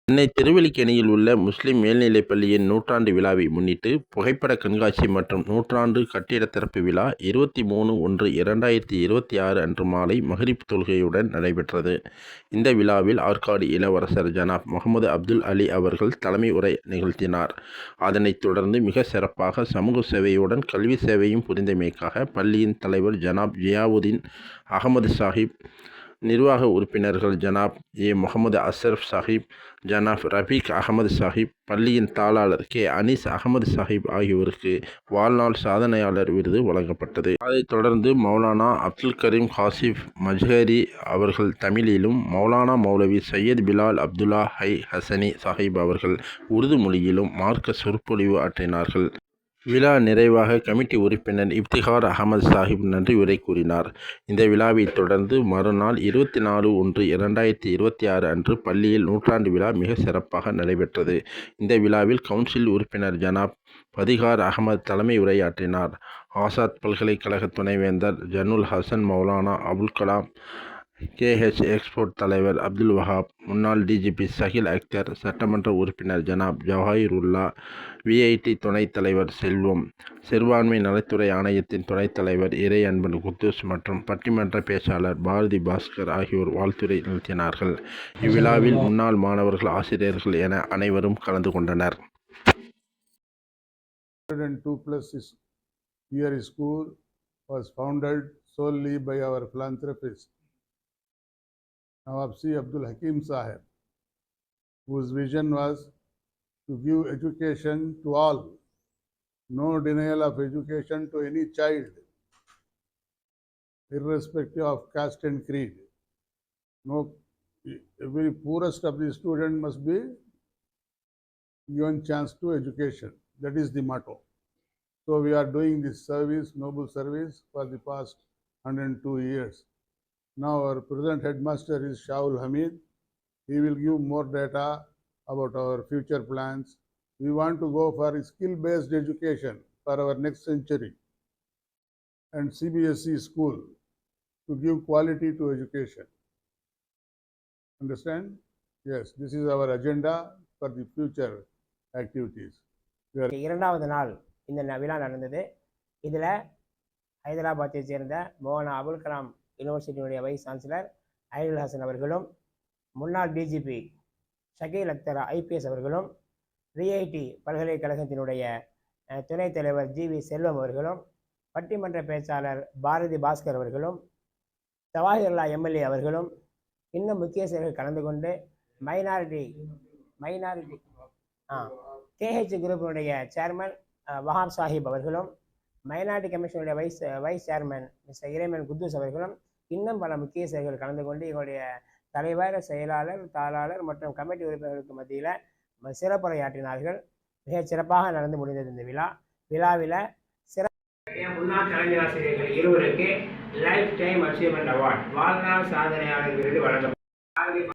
சென்னை திருவல்லிக்கேணியில் உள்ள முஸ்லிம் மேல்நிலைப் பள்ளியின் நூற்றாண்டு விழாவை முன்னிட்டு புகைப்பட கண்காட்சி மற்றும் நூற்றாண்டு கட்டிட திறப்பு விழா 23/1/2026 அன்று மாலை மக்ரிப் தொழுகையுடன் நடைபெற்றது. இந்த விழாவில் ஆற்காடு இளவரசர் ஜனாப் முகமது அப்துல் அலி அவர்கள் தலைமை உரை நிகழ்த்தினார். அதனைத் தொடர்ந்து மிக சிறப்பாக சமூக சேவையுடன் கல்வி சேவையும் புரிந்தமைக்காக பள்ளியின் தலைவர் ஜனாப் ஜியாவுதீன் அகமது சாஹிப், நிர்வாக உறுப்பினர்கள் ஜனாப் ஏ. முகமது அஷ்ரப் சாஹிப், ஜனாப் ரபீக் அகமது சாஹிப், பள்ளியின் தாளாளர் கே. அனீஸ் அகமது சாஹிப் ஆகியோருக்கு வாழ்நாள் சாதனையாளர் விருது வழங்கப்பட்டது. அதைத் தொடர்ந்து மௌலானா அப்துல் கரீம் காசிப் மஜ்ஹரி அவர்கள் தமிழிலும், மௌலானா மௌலவி சையத் பிலால் அப்துல்லா ஹை ஹசனி சாஹிப் அவர்கள் உருது மொழியிலும் மார்க்க சொற்பொழிவு ஆற்றினார்கள். விழா நிறைவாக கமிட்டி உறுப்பினர் இப்திகார் அகமது சாஹிப் நன்றி உரை கூறினார். இந்த விழாவை தொடர்ந்து மறுநாள் 24/1/2026 அன்று பள்ளியில் நூற்றாண்டு விழா மிக சிறப்பாக நடைபெற்றது. இந்த விழாவில் கவுன்சில் உறுப்பினர் ஜனாப் பதிகார் அகமது தலைமை உரையாற்றினார். ஆசாத் பல்கலைக்கழக துணைவேந்தர் ஜனுல் ஹசன், மௌலானா அபுல் கலாம், KH எக்ஸ்போர்ட் தலைவர் அப்துல் வஹாப், முன்னாள் DGP சஹில் அக்தர், சட்டமன்ற உறுப்பினர் ஜனாப் ஜவாஹிருல்லா, VIT துணைத் தலைவர் செல்வம், சிறுபான்மை நலத்துறை ஆணையத்தின் துணைத் தலைவர் இறை அன்பன் குத்தூஸ் மற்றும் பட்டிமன்ற பேச்சாளர் பாரதி பாஸ்கர் ஆகியோர் வாழ்த்துரை நிகழ்த்தினார்கள். இவ்விழாவில் முன்னாள் மாணவர்கள், ஆசிரியர்கள் என அனைவரும் கலந்து கொண்டனர். 102+ year school was founded solely by our philanthropist Nawab C. Abdul Hakim Sahib, whose vision was to give education to all, no denial of education to any child, irrespective of caste and creed. No, every poorest of the student must be given chance to education. That is the motto. So we are doing this service, noble service, for the past 102 years. Now our present headmaster is Shaul Hamid. He will give more data about our future plans. We want to go for skill-based education for our next century and CBSE school to give quality to education. Understand? Yes, this is our agenda for the future activities. இரண்டாவது நாள் இந்த விழா நடந்தது. இதில் ஹைதராபாத்தை சேர்ந்த Maulana Abul Kalam யூனிவர்சிட்டியினுடைய vice chancellor ஐனுல் Hasan அவர்களும், முன்னாள் DGP Shakeel Akhtar IPS அவர்களும், VIT பல்கலைக்கழகத்தினுடைய துணைத் தலைவர் GV செல்வம் அவர்களும், பட்டிமன்ற பேச்சாளர் பாரதி பாஸ்கர் அவர்களும், ஜவாஹிருல்லா MLA அவர்களும், இன்னும் முக்கியஸ்தர்கள் கலந்து கொண்டு மைனாரிட்டி KH குரூப்பினுடைய சேர்மன் வஹாப் சாஹிப் அவர்களும், மைனாரிட்டி கமிஷனுடைய வைஸ் சேர்மன் மிஸ்டர் இறைமன் குத்தூஸ் அவர்களும், இன்னும் பல முக்கியஸ்தர்கள் கலந்து கொண்டு எங்களுடைய தலைவர், செயலாளர், தாளாளர் மற்றும் கமிட்டி உறுப்பினர்களுக்கு மத்தியில் சிறப்புரையாற்றினார்கள். மிகச் சிறப்பாக நடந்து முடிந்தது இந்த விழாவில் முன்னாள் தலைமை ஆசிரியர்கள் இருவருக்கு லைஃப் டைம் அச்சீவ்மெண்ட் அவார்ட், வாழ்நாள் சாதனையாளர் விருது வழங்கப்பட்டது.